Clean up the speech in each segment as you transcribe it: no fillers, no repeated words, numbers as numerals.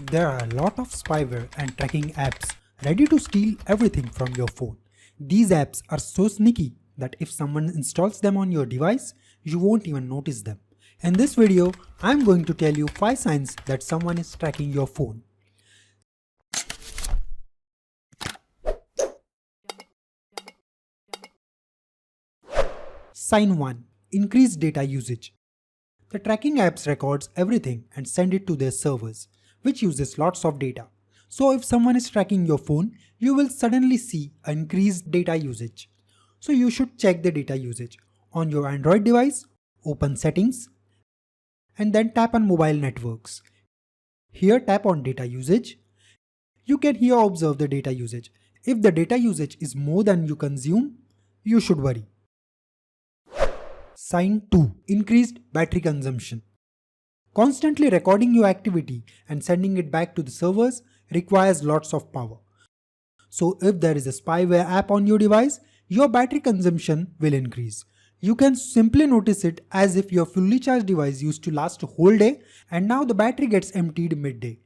There are a lot of spyware and tracking apps ready to steal everything from your phone. These apps are so sneaky that if someone installs them on your device, you won't even notice them. In this video, I'm going to tell you 5 signs that someone is tracking your phone. Sign 1. Increased data usage. The tracking apps records everything and send it to their servers, which uses lots of data. So if someone is tracking your phone, you will suddenly see increased data usage. So you should check the data usage. On your Android device, open Settings and then tap on Mobile Networks. Here tap on Data Usage. You can here observe the data usage. If the data usage is more than you consume, you should worry. Sign 2. Increased battery consumption. Constantly recording your activity and sending it back to the servers requires lots of power. So if there is a spyware app on your device, your battery consumption will increase. You can simply notice it as if your fully charged device used to last a whole day and now the battery gets emptied midday.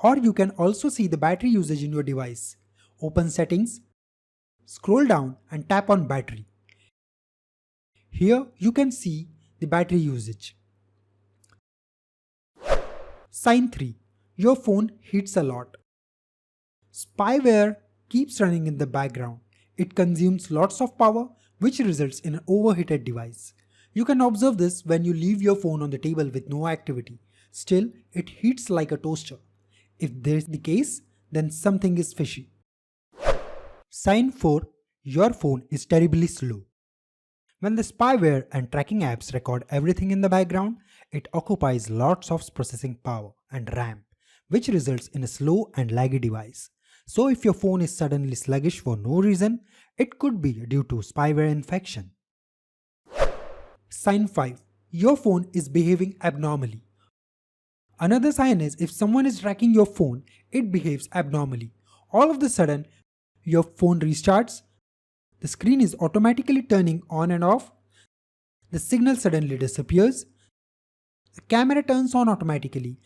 Or you can also see the battery usage in your device. Open Settings, scroll down and tap on Battery. Here you can see the battery usage. Sign 3. Your phone heats a lot. Spyware keeps running in the background. It consumes lots of power, which results in an overheated device. You can observe this when you leave your phone on the table with no activity. Still, it heats like a toaster. If this is the case, then something is fishy. Sign 4. Your phone is terribly slow. When the spyware and tracking apps record everything in the background, it occupies lots of processing power and RAM, which results in a slow and laggy device. So if your phone is suddenly sluggish for no reason, it could be due to spyware infection. Sign 5. Your phone is behaving abnormally. Another sign is if someone is tracking your phone, it behaves abnormally. All of a sudden, your phone restarts. The screen is automatically turning on and off. The signal suddenly disappears. The camera turns on automatically.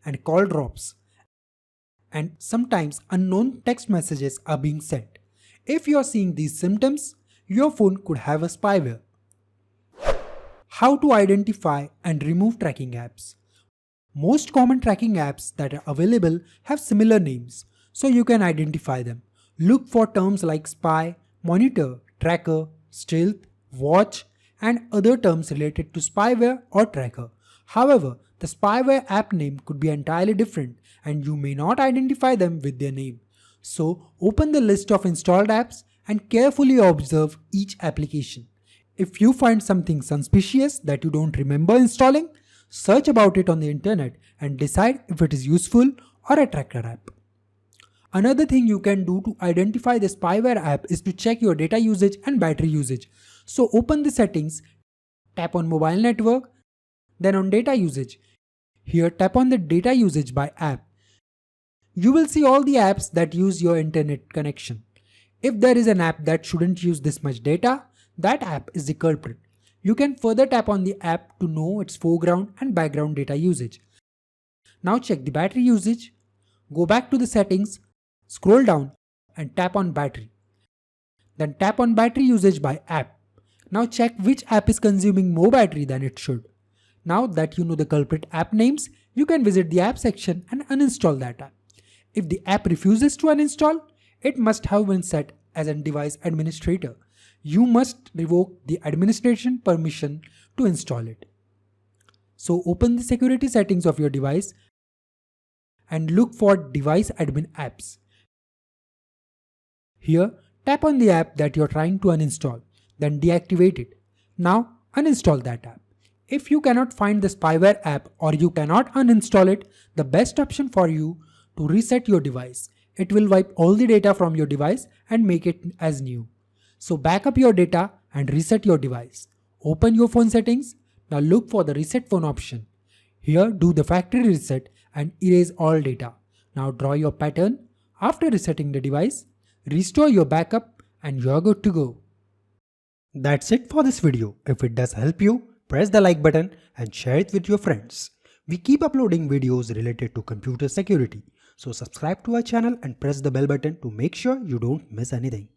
And call drops. And sometimes unknown text messages are being sent. If you are seeing these symptoms, your phone could have a spyware. How to identify and remove tracking apps. Most common tracking apps that are available have similar names, so you can identify them. Look for terms like spy, monitor, tracker, stealth, watch, and other terms related to spyware or tracker. However, the spyware app name could be entirely different and you may not identify them with their name. So, open the list of installed apps and carefully observe each application. If you find something suspicious that you don't remember installing, search about it on the internet and decide if it is useful or a tracker app. Another thing you can do to identify the spyware app is to check your data usage and battery usage. So open the settings, tap on mobile network, then on data usage. Here tap on the data usage by app. You will see all the apps that use your internet connection. If there is an app that shouldn't use this much data, that app is the culprit. You can further tap on the app to know its foreground and background data usage. Now check the battery usage. Go back to the settings. Scroll down and tap on battery. Then tap on battery usage by app. Now check which app is consuming more battery than it should. Now that you know the culprit app names, you can visit the app section and uninstall that app. If the app refuses to uninstall, it must have been set as a device administrator. You must revoke the administration permission to install it. So open the security settings of your device and look for device admin apps. Here, tap on the app that you're trying to uninstall, then deactivate it. Now, uninstall that app. If you cannot find the spyware app or you cannot uninstall it, the best option for you to reset your device. It will wipe all the data from your device and make it as new. So back up your data and reset your device. Open your phone settings. Now look for the reset phone option. Here, do the factory reset and erase all data. Now draw your pattern. After resetting the device, restore your backup and you're good to go. That's it for this video. If it does help you, press the like button and share it with your friends. We keep uploading videos related to computer security. So subscribe to our channel and press the bell button to make sure you don't miss anything.